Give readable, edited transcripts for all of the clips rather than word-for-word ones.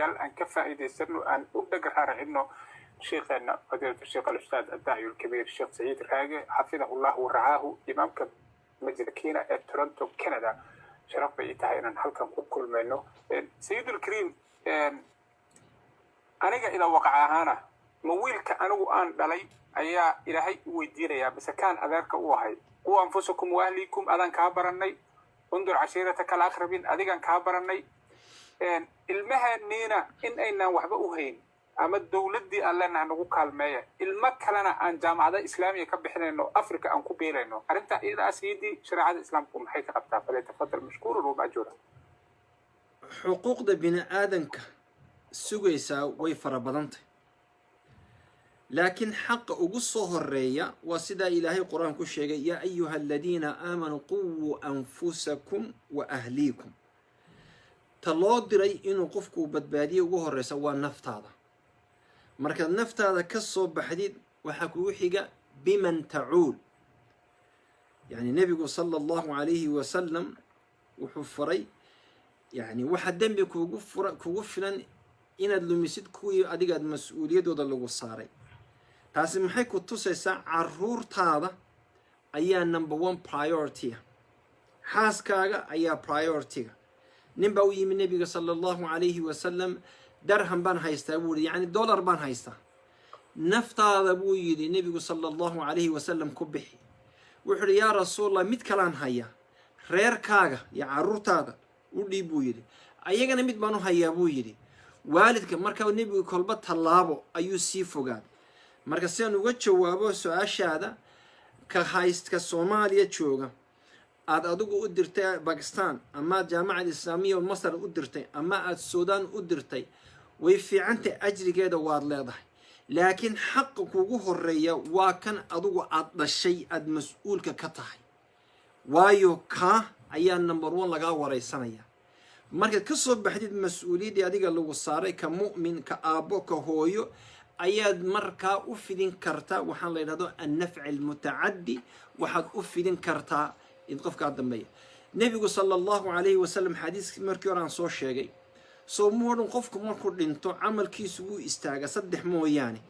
walaalayaal aan ka faa'iidaysano aan u dhagar raacino شيخنا فضيلة الشيخ الأستاذ الداعي الكبير الشيخ سعيد الراقي حفظه الله ورعاه إمامك مجد كينا تورنتو كندا شرف بيتها إن حلقة كل منه سيد الكريم أنا إذا وقع هنا مويلك أنا وأن دلي أيا إلهي ويدير يا بس كان أذاك وهاي وأنفسكم وأهليكم أذن كابرني انظر عشيرتك الأقربين أذن كابرني المهنينا إن أين وحبؤهين أما الدولة دي ألنا نقول كلمة المكلنا عن جامعة إسلامية كبحنا إنه أفريقيا أنكو بيرينه أنت إذا سيدي شريعة الإسلامكم حيث أبتها فليتفضل مشكور ومأجورا حقوق ده بني آدمك سويسا ويفر بدنته لكن حق أقصه الرية وسيدا إلهي القرآن كل شيء يا أيها الذين آمنوا قووا أنفسكم وأهليكم تلادري إنه قفكوا بدبادية وجوه الرئيس والنفط هذا marka naftaada ka soo baxdid waxa kugu xiga biman ta'ul yani nabigu sallallahu alayhi wa sallam wuxuu faray yani waxa dambi kugu filan inaad lumisid kuwii adiga mas'uuliyadooda lagu saaray taasi maxay ku tusaysaa caruurtaada ayaa number 1 priority xaaskaaga ayaa priority ninba u yimi nabiga sallallahu alayhi wa sallam درهم بان هايستا بوري يعني دولار بان هايستا نفتا ذا بويدي النبي صلى الله عليه وسلم كبحي وحري يا رسول الله ميت كلان هيا رير كاغا يا عرورتادا ودي بويدي ايغنا ميت بانو هيا بويدي والدك marka النبي كلبا طلابو ايو سي فوغان marka seen uga jawaabo su'aashaada ka haysta Soomaaliya jooga aad adigu u dirtay Pakistan ama jaamacada Islaamiga oo Masar u dirtay ama aad Suudaan u dirtay way fiicantay ajrigeeda waad leedahay laakiin xaq kugu horeeya waa kan adigu aad dhashay aad mas'uulka ka tahay waayo ka ayaa number 1 laga wareysanaya marka ka soo baxdid mas'uuliyadii adiga lagu saaray ka mu'min ka aabo ka hooyo ayaad markaa u fidin kartaa waxaan la yiraahdo an-nafc al-mutaaddi waxaad u fidin kartaa in qofka dambeeya nabigu sallallahu alayhi wa sallam xadiis markii hore aan soo sheegay soo muudan qofku markuu dhinto amalkiisu uu istaaga saddex mooyaane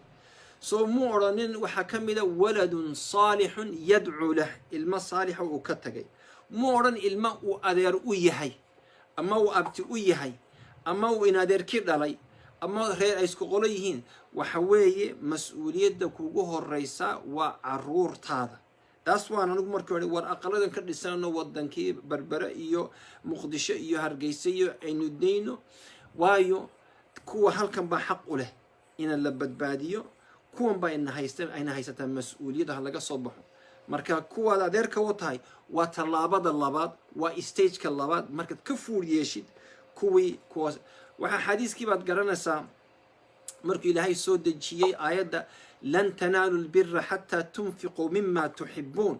soo muudanin waxa kamida waladun salihun yad'u lahu ilma salih oo ka tagay muudan ilma uu adeer u yahay ama uu abti u yahay ama uu in adeerkii dhalay ama reer ay isku qolo yihiin waxa weeye mas'uuliyadda kugu horeysa waa caruurtaada taas waan anigu markii hore war aqaladan ka dhisano wadankii Berbera iyo Muqdisho iyo Hargeysa iyo aynu deyno waayo kuwa halkan ba xaq u leh in la badbaadiyo kuwan ba in haysata mas'uuliyadda laga soo baxo marka kuwa adeerka u tahay waa talaabada labaad waa stage-ka labaad marka ka fuul yeeshid kuwii kuwa waxa xadiiskii baad garanaysaa markii Ilaahay soo dejiyay aayada لن تنالوا البر حتى تنفقوا مما تحبون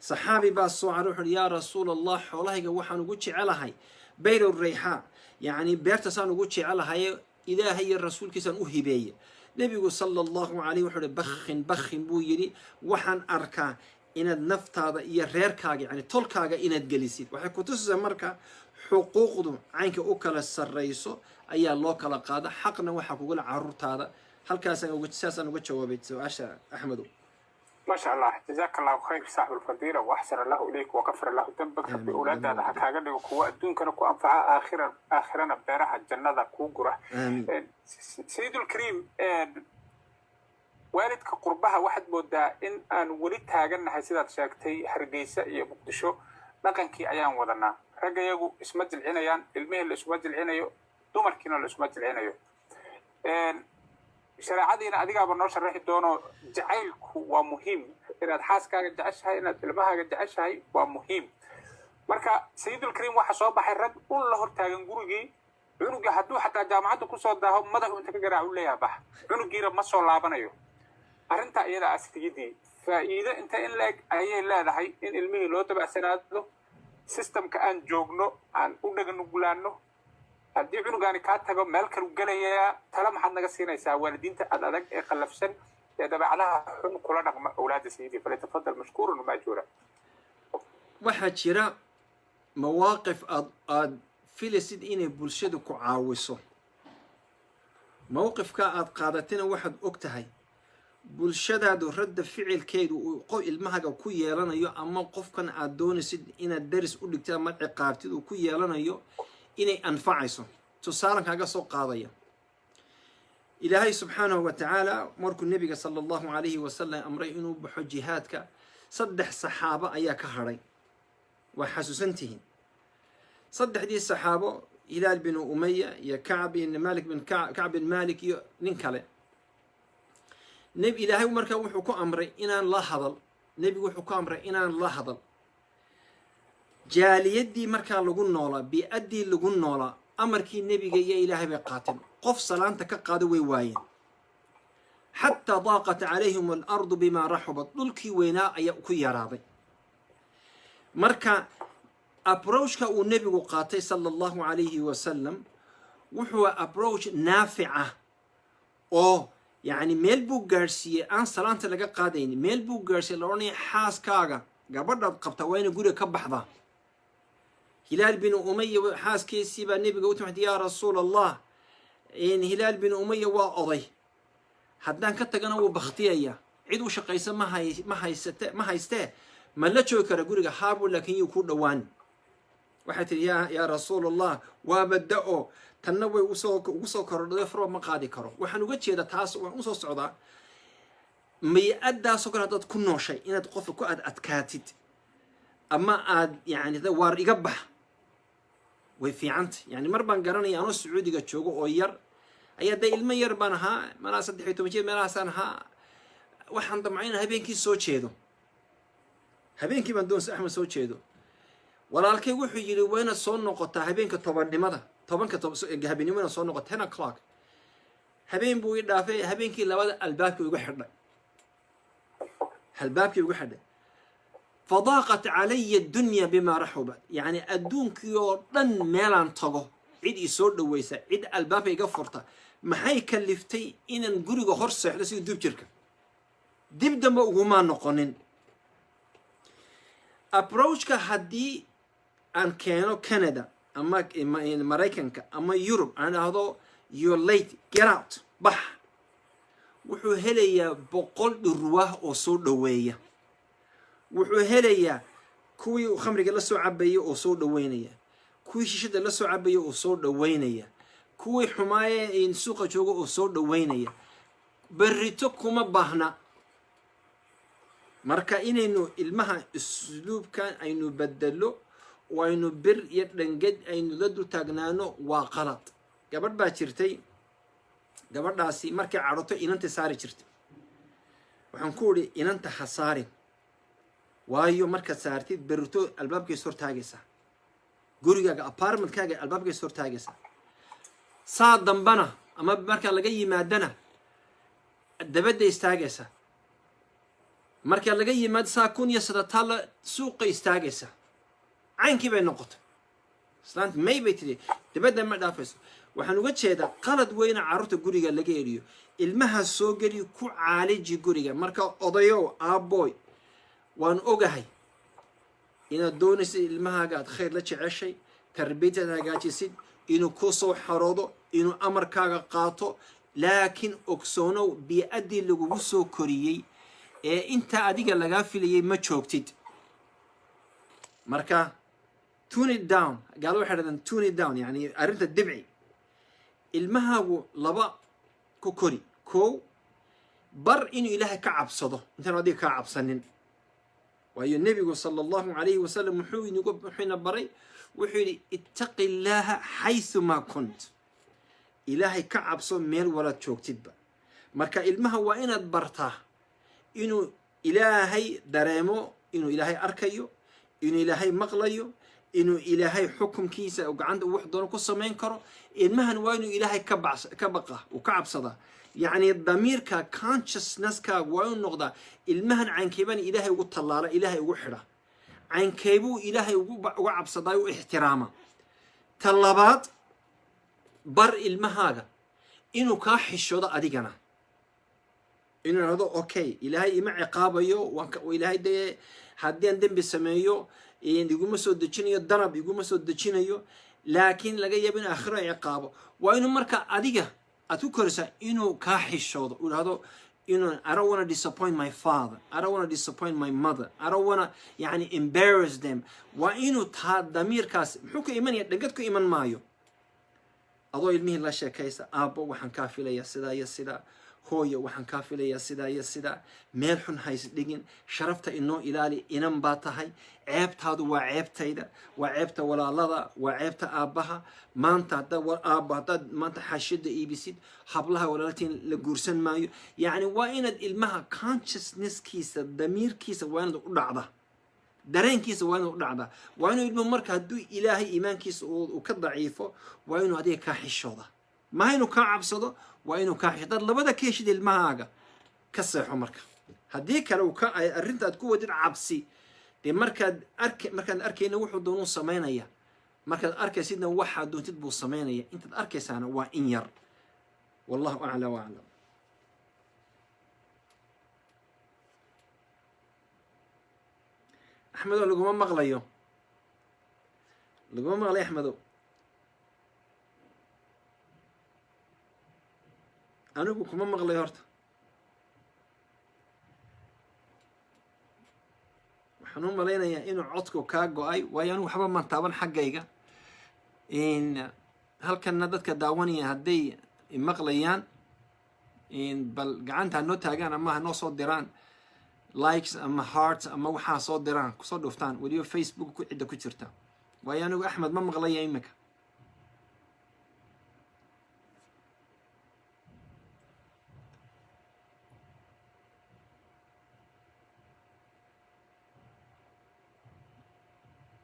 صحابي باصوا على يا رسول الله حولها وحن نقولش على هاي بير الريحاء يعني بيرتسان نقولش على هاي إذا هي الرسول كسان أهبية نبي صلى الله عليه وسلم بخن بويري وحن أركا إن النفط هذا يرير كاجا يعني طول كاجا إن الجلسيد وحكو تسمى مركا حقوق عنك أكل السريسو أي الله كلا قادة حقنا وحكو عرورت هذا هل كاسن وجساسن وجوابت سؤال أحمد ما شاء الله جزاك الله خير صاحب الفضيلة وأحسن الله إليك وغفر الله ذنبك بأولاد هذا حكاجا وكوا الدون كانوا كوا أنفع آخرنا بيرها الجنة كوا جرة سيد الكريم والدك قربها واحد مدة إن ولدها جنة حسيدة شاكتي حرجيسة يبقشوا لكن كي أيام وضنا رجع يجو اسمه العنيان المهل اسمه العنيو دمر كنا اسمه العنيو شرعتنا أديك أبو نوش الرحيل دونه جعلك ومهم إن الحاسك جعشها إن البها جعشها ومهم مركا سيد الكريم وحصوب حرد الله ارتاجن جورجي عنق حدو حتى جامعته كسر داهم ماذا أنت كجرا ولا يا بح عنق جيرا ما صار لابنايو أرنت إذا أستجدي فإذا أنت إن لك أي لا ده هي إن المي لو تبع سنادله سيستم كأن جوجنو عن أودع نقولانه haddii cunugaani ka tago meel kale u galaya tala maxad naga siinaysaa waalidiinta adag ee qalafsan ee dabacadaha xun kula dhaqma awlaad sayidi falyatafadal mashkuurun maajura waxa jira mawaaqif aad filasid inay bulshadu ku caawiso mowqifka aad qaadatina waxaad og tahay bulshadaadu radda ficilkeedu uu ilmahaga ku yeelanayo ama qofkan aad doonaysid inaad daris u dhigtid ama ciqaabtid uu ku yeelanayo inay anfacayso tusaalan kaaga soo qaadaya ilaahay subxaanahu wa tacaala markuu nebiga sala allahu calayhi wasalam amray inuu baxo jihaadka 3 saxaabo ayaa ka hadhay waa xasuusantihiin 3dii saxaabo hilaal bin umaya iyo kacb bin malik iyo nin kale ilaahay markaa wuxuu ku amray inaan la hadal nebigu wuxuu ku amray inaan la hadal jaaliyadii markaa lagu noolaa bii'addii lagu noolaa amarkii nebiga iyo ilaahay bay qaateen qof salaanta ka qaado way waayeen xataa daaqat calayhim alardu bimaa raxubat dhulkii weynaa ayaa ku yaraaday marka approachka uu nebigu qaatay sala allahu calayhi wasalam wuxuu approach naafica oo yacni meel buu gaadhsiiyey aan salaanta laga qaadaynin meel buu gaadhsiiyey la odhanaya xaaskaaga gabadhaad qabta waa inay guriga ka baxdaa hilaal bin umaya xaaskiisii baa nebiga u timid yaa rasuul allah hilaal bin umaya waa oday haddaan ka tagana wuu baktiyaya cid u shaqaysa ma haystee ma la joogi kara guriga haabu laakiin yuu ku dhowaan waxay tihi yaa rasuul allah waa badda-o tanna way ugu soo korodhday farba ma qaadi karo waxaan uga jeedaa taas waan usoo socdaa may-addaasoo kale haddaad ku nooshay inaad qofka ku adkaatid ama aad yani waar iga bax way fiicanta yani mar baan garanaya anoo sacuudiga joogo oo yar ayaa dee ilmo yar baan ahaa malaa 13 jeer meelahaasaan ahaa waxaan damcayna habeenkii soo jeedo habeenkii baan doonsa axmed soo jeedo walaalkay wuxuu yidhi waa inaad soo noqotaa habeenka tobanka habeenimo inaad soo noqoto 10 o'clock habeen buu ii dhaafay habeenkii labada albaabkii igu xidhay فضاقت علي الدنيا بما رحبت يعني أدونك يوردن ميلان تغو عيد يسود ويسا عيد الباب يقفرتا ما هي كلفتي إن نقولي هرس حدثي دوب شركة دب دم وما نقنن approach كهدي أن كانوا كندا أما أمريكا أما يوروب أنا هذا you're late get out بح وحو هليا بقول الرواه وصول دوية wuxuu helayaa kuwii khamriga la soo cabayay oo soo dhaweynaya kuwii shishada la soo cabayay oo soo dhaweynaya kuwii xumaaye in suuqa jooga oo soo dhaweynaya barrito kuma baahna marka inaynu ilmaha isluubkan aynu bedelo oo aynu bir iyo dhangad aynu la dul taagnaano waa qalad gabadh baa jirtay gabadhaasi markay cadhato inanta saari jirtay waxaan ku idhi inanta ha saarin waayo markaad saartid berito albaabkiisa hor taagaysa gurigaaga apartmentkaaga albaabkiisa hor taagaysa saa dambana ama markaa laga yimaadana dabadda istaagaysa markaa laga yimaado saa 1 suuqa istaagaysa caynkii bay noqotay islaanta may bay tidhi dabadda ma dhaafayso waxaan uga jeedaa qalad weyna carruurta guriga laga eriyo ilmaha soo geli ku caaliji guriga marka odayow aabboy waan ogahay inaad doonaysid ilmahaaga aad khayr la jeceshay tarbiyadaad hagaajisid inuu ku soo xaroodo inuu amarkaaga qaato laakiin ogsoonow bii'addii lagugu soo koriyey ee intaa adiga lagaa filayay ma joogtid marka tune it down gaalo waxay dhahdaan tune it down yani arrinta dibci ilmahaagu laba ku kori kow bar inuu ilaahay ka cabsado intaan adiga kaa cabsanin waayo nebigu sala allahu calayhi wasalam wuxuuna baray wuxuu yidhi ittaqi illaaha xaysumaa kunt ilaahay ka cabso meel walaad joogtidba marka ilmaha waa inaad bartaa inuu ilaahay dareemo inuu ilaahay arkayo inuu ilaahay maqlayo inuu ilaahay xukumkiisa oo gacanta wax doono ku samayn karo ilmahan waa inuu ilaahay ka baqa uu ka cabsadaa يعني ضميرك consciousness كا وين نقطة المهن عن كيبان إلهي وطلالة إلهي وحرة عن كيبو إلهي وعب صداي واحترامه طلبات بر المهاجة إنه كاح الشوضة أديجنا إنه هذا أوكي إلهي مع عقابه وإلهي ده حدين دم بسميه إن يقول مسود دشينيو الضرب يقول مسود دشينيو لكن لقى يبين آخره عقابه وإنه مركا أديجه aad ku korisaa inuu kaa xishoodo uu dhahdo inuu I don't want to disappoint my father, I don't want to disappoint my mother, I don't want to yani embarrass them. waa inuu taa damiirkaas muxuu ka imanaya dhagad ku iman maayo adoo ilmihii la sheekaysa aabbo waxaan kaa filayaa sidaa iyo sidaa hooyo waxaan kaa filayaa sidaa iyo sidaa meel xun hays dhigin sharafta inoo ilaali inan baa tahay ceebtaadu waa ceebtayda waa ceebta walaalada waa ceebta aabbaha maanta haddaad maanta xashida iibisid hablaha walaaltiin la guursan maayo yacni waa inaad ilmaha consciousnesskiisa damiirkiisa waa inaad u dhacda dareenkiisa waa inaad u dhacda waa inuu ilmuhu marka hadduu ilaahay iimaankiisa uu ka daciifo waa inuu adiga kaa xishooda maha inuu kaa cabsado waa inuu kaa xishooda dad labada ka heshid ilmahaaga ka seexo marka haddii kale arrintaad ku wadid cabsi dee markaad arkayna wuxuu doonuu samaynaya markaad arkaysidna waxaad doontid buu samaynaya intaad arkaysaana waa in yar wallahu acla waaclam axmedow laguma maqlayo axmedow anigu kuma maqlayo horta waxaan u malaynayaa inuu codku kaa go-ay waayo anigu waxba maan taaban xaggayga halkanna dadka daawanaya hadday maqlayaan bal gacanta hanoo taagaan ama hanoo soo diraan likes ama hearts ama waxaa soo diraan kusoo dhuftaan weliba facebook ku cidda ku jirta waayo anigu axmed ma maqlaya imika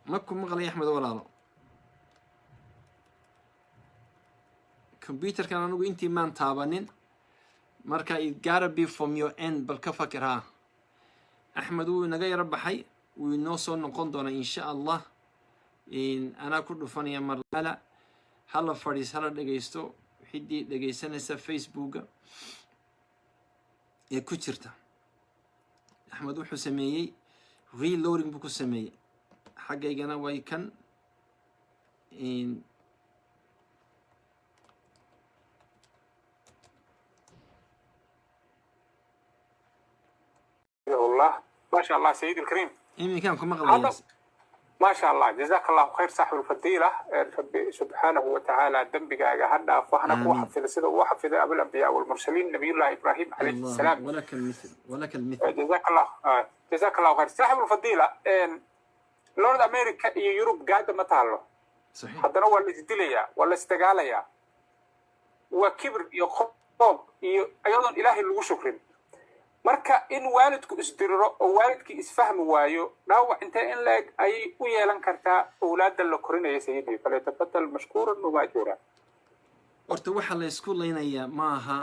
ma ku maqlaya axmed walaalo computerkan anigu intii maan taabanin marka it gotta be from your end bal ka fakir haa axmed wuu inaga yaro baxay wuu inoo soo noqon doonaa insha allah anaa ku dhufanaya marala hala fadhiis hala dhegaysto xiddii dhegaysanaysa facebooka ee ku jirta axmed wuxuu sameeyey reloading buu ku sameeyey xaggaygana way kan الله ما شاء الله سيدي الكريم كان كم مغلى ما شاء الله جزاك الله خير صاحب الفضيلة ربي سبحانه وتعالى دنبك هذا فحنا وحفظ سيدة وحفظ أبو الأنبياء والمرسلين نبي الله إبراهيم عليه السلام ولك المثل جزاك الله خير صاحب الفضيلة نورد أمريكا يوروب قاعدة ما تعلو صحيح هذا هو اللي تدليا ولا استقاليا وكبر يخطب أيضا إلهي اللي شكرين marka in waalidku isdiriro oo waalidkii isfahmi waayo dhaawac inta in leeg ay u yeelan kartaa awlaadda la korinaya sayidii fale tafadal mashkuuran wa maajura horta waxa la isku leynayaa ma aha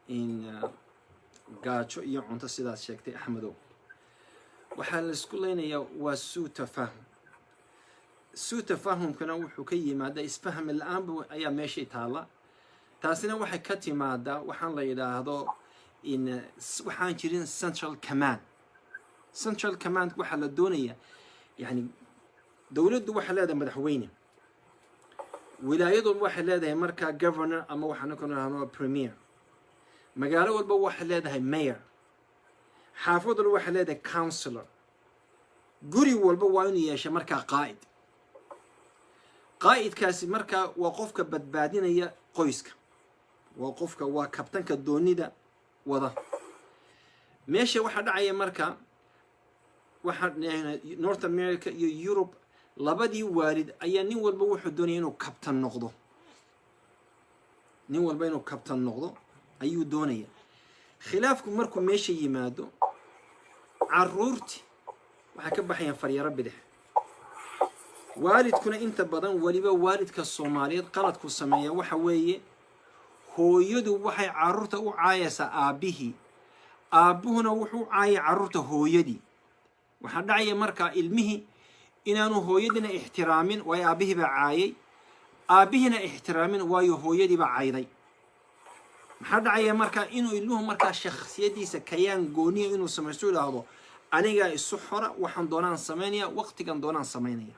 in gaajo iyo cunto sidaas sheegtay axmedow waxa la isku leynayaa waa suu tafahumkana wuxuu ka yimaadaa isfahmi la-aan ayaa meeshay taala taasina waxay ka timaadaa waxaan la yidhaahdo waxaan jirin central command waxaa la doonaya yani dowladdu waxay leedahay madaxweyne wilaayadooda waxay leedahay markaa governor ama waxaan ku nahno premier magaalo walba waxay leedahay mayor xaafad walba waxay leedahay councilor guri walba waa inuu yeesha markaa qaa'idkaasi markaa waa qofka badbaadinaya qoyska waa kabtanka doonida wada meesha waxaa dhacaya marka waxaa North America iyo Europe labadii waalid ayaa nin walba wuxuu doonaya inuu kabtan noqdo ayuu doonaya khilaafku markuu meesha yimaado caruurti waxay ka baxayaan faryaro bidix waalidkuna inta badan waliba waalidka Soomaaliyeed qaladku sameeya waxa weeye hooyadu waxay caruurta u caayaysaa aabihii aabuhuna wuxuu caayay caruurta hooyadii waxaa dhacaya markaa ilmihii inaanu hooyadina ixtiraamin waayo aabihii baa caayay aabihina ixtiraamin waayo hooyadii baa cayday maxaa dhacaya markaa inuu ilmuhu markaa shakhsiyadiisa kayaan gooniya inuu samaysto idhaahdo anigaa isu xora waxaan doonaan samaynaya waqtigan doonaan samaynaya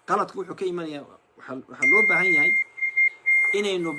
qaladku wuxuu ka imanaya waxaa loo baahan yahay inaynu